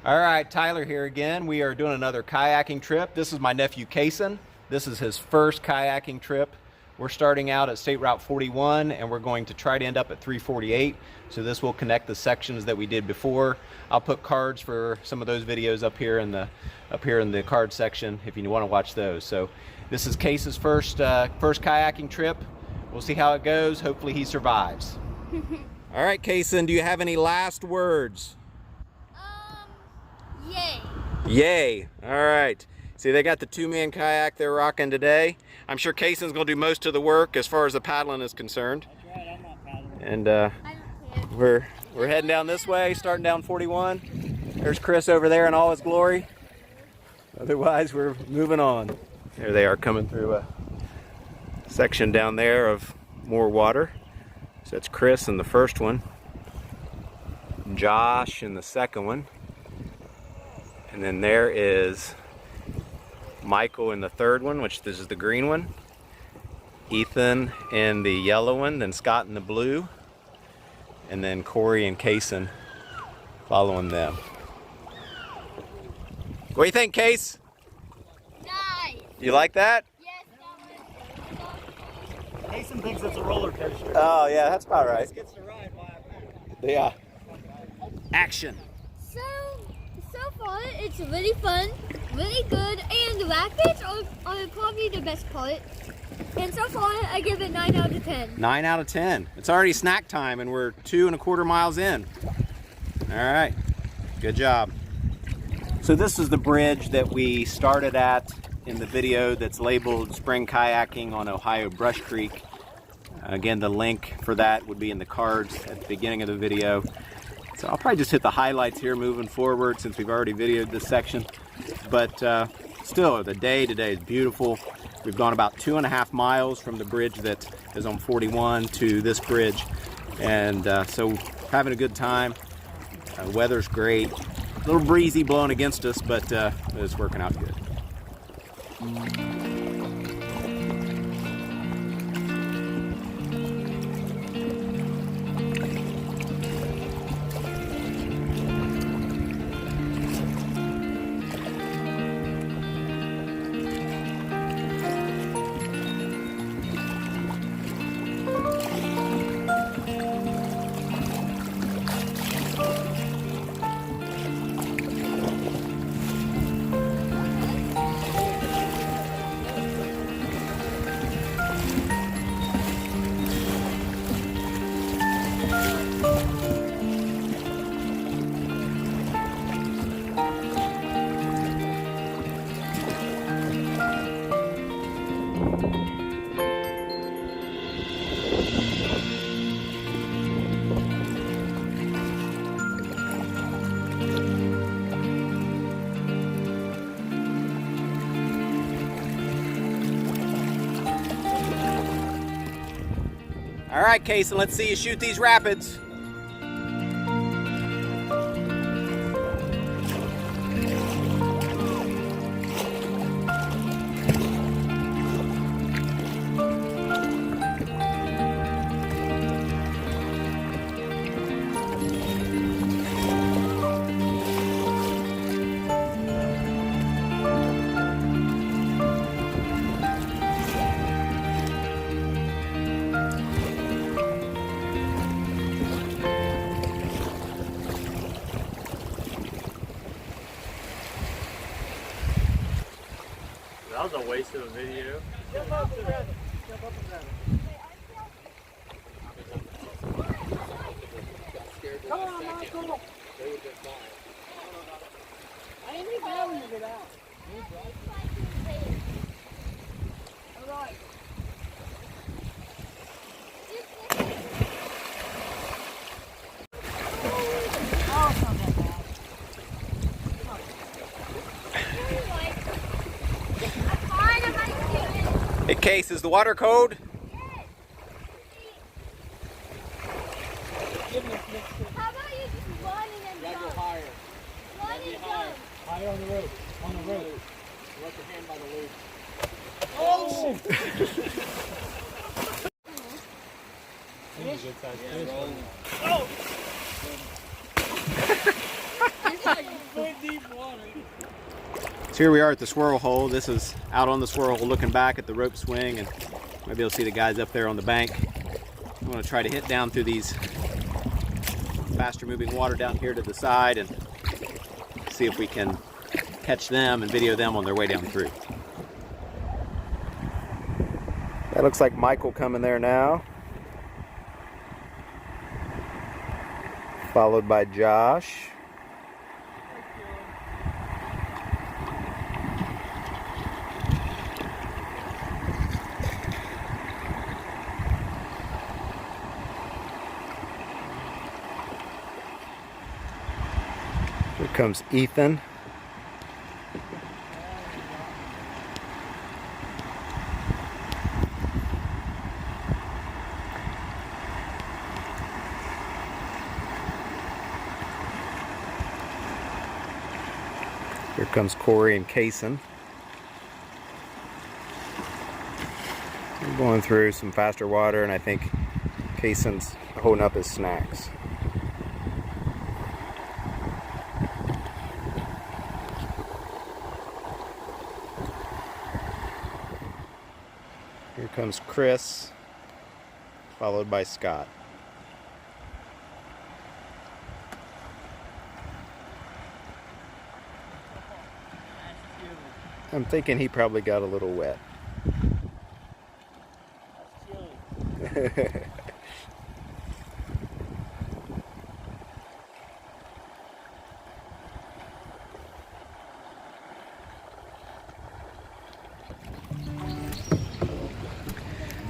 All right, Tyler here again. We are doing another kayaking trip. This is my nephew Cason. This is his first kayaking trip. We're starting out at State Route 41 and we're going to try to end up at 348. So this will connect the sections that we did before. I'll put cards for some of those videos up here in the card section if you want to watch those. So this is Cason's first kayaking trip. We'll see how it goes. Hopefully he survives. All right, Cason, do you have any last words? Yay. Yay. All right. See, they got the two-man kayak they're rocking today. I'm sure Cason's going to do most of the work as far as the paddling is concerned. That's right, I'm not paddling. And we're heading down this way, starting down 41. There's Chris over there in all his glory. Otherwise, we're moving on. There they are coming through a section down there of more water. So that's Chris in the first one, Josh in the second one. And then there is Michael in the third one, which this is the green one. Ethan in the yellow one, then Scott in the blue. And then Corey and Cason following them. What do you think, Case? Nice. You like that? Yes, Cason thinks it's a roller coaster. Oh yeah, that's about right. He gets to ride while Yeah. Action. So far, it's really fun, really good, and the rapids are probably the best part. And so far, I give it 9 out of 10. 9 out of 10. It's already snack time and we're 2¼ miles in. All right, good job. So this is the bridge that we started at in the video that's labeled Spring Kayaking on Ohio Brush Creek. Again, the link for that would be in the cards at the beginning of the video. So I'll probably just hit the highlights here moving forward since we've already videoed this section. But still, the day today is beautiful. We've gone about 2½ miles from the bridge that is on 41 to this bridge. And so having a good time. Weather's great. A little breezy blowing against us, but it's working out good. All right, Cason, let's see you shoot these rapids. That was a waste of a video. Jump up and grab it. Jump up and grab it. Come on, Michael. They would just die. I ain't even know when you get out. All right. Oh, it's not that bad. Hey, Case, is the water cold? How about you just run and then jump? Go higher. Run and jump. Higher on the rope. On the rope. Let your hand by the loop. Oh! Oh! It's like So here we are at the swirl hole. This is out on the swirl hole looking back at the rope swing, and maybe you'll see the guys up there on the bank. I'm going to try to hit down through these faster moving water down here to the side and see if we can catch them and video them on their way down through. That looks like Michael coming there now, followed by Josh. Here comes Ethan. Here comes Corey and Cason. We're going through some faster water, and I think Cason's holding up his snacks. Here comes Chris, followed by Scott. I'm thinking he probably got a little wet.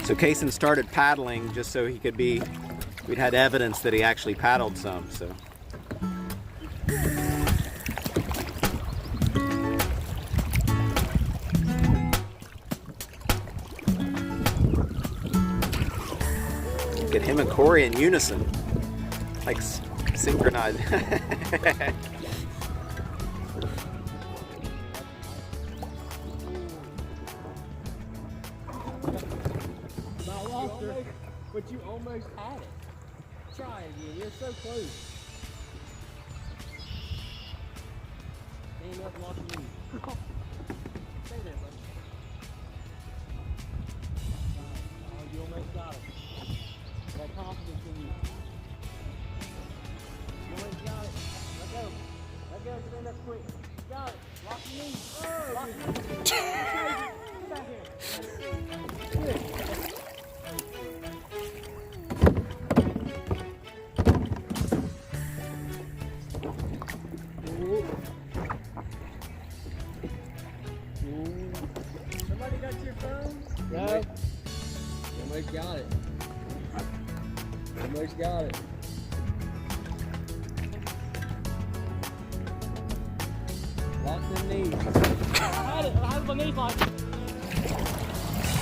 So Cason started paddling just so he could be, we'd had evidence that he actually paddled some, so. Get him and Corey in unison, like synchronized. But you almost had it. Try again. You're so close. Ain't nothing watching you. Stay there, buddy. Oh, you almost got it. That confidence in you. You almost got it. Let go. Let go. Stand up quick. Got it. Lock your knees. Lock your knees. Get back here. Good. Somebody got your phone? No. Somebody's got it. Somebody's got it. Lock them knees. I had it. I had my knees locked.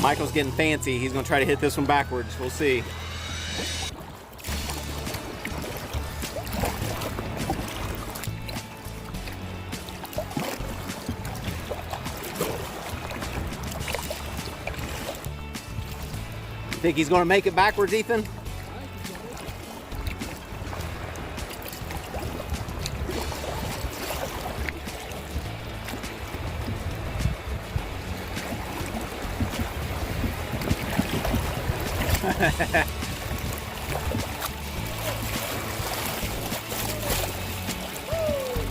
Michael's getting fancy. He's going to try to hit this one backwards. We'll see. Think he's going to make it backwards, Ethan?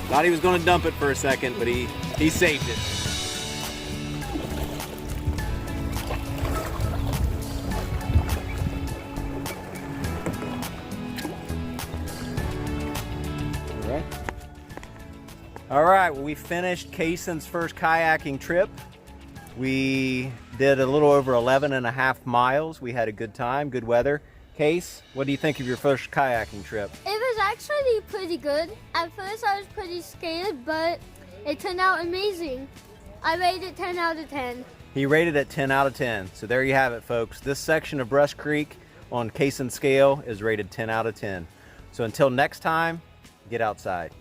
Thought he was going to dump it for a second, but he saved it. All right, well, we finished Cason's first kayaking trip. We did a little over 11.5 miles. We had a good time, good weather. Case, what do you think of your first kayaking trip? It was actually pretty good. At first I was pretty scared, but it turned out amazing. I rated 10 out of 10. He rated it 10 out of 10. So there you have it, folks. This section of Brush Creek on Cason's scale is rated 10 out of 10. So until next time, get outside.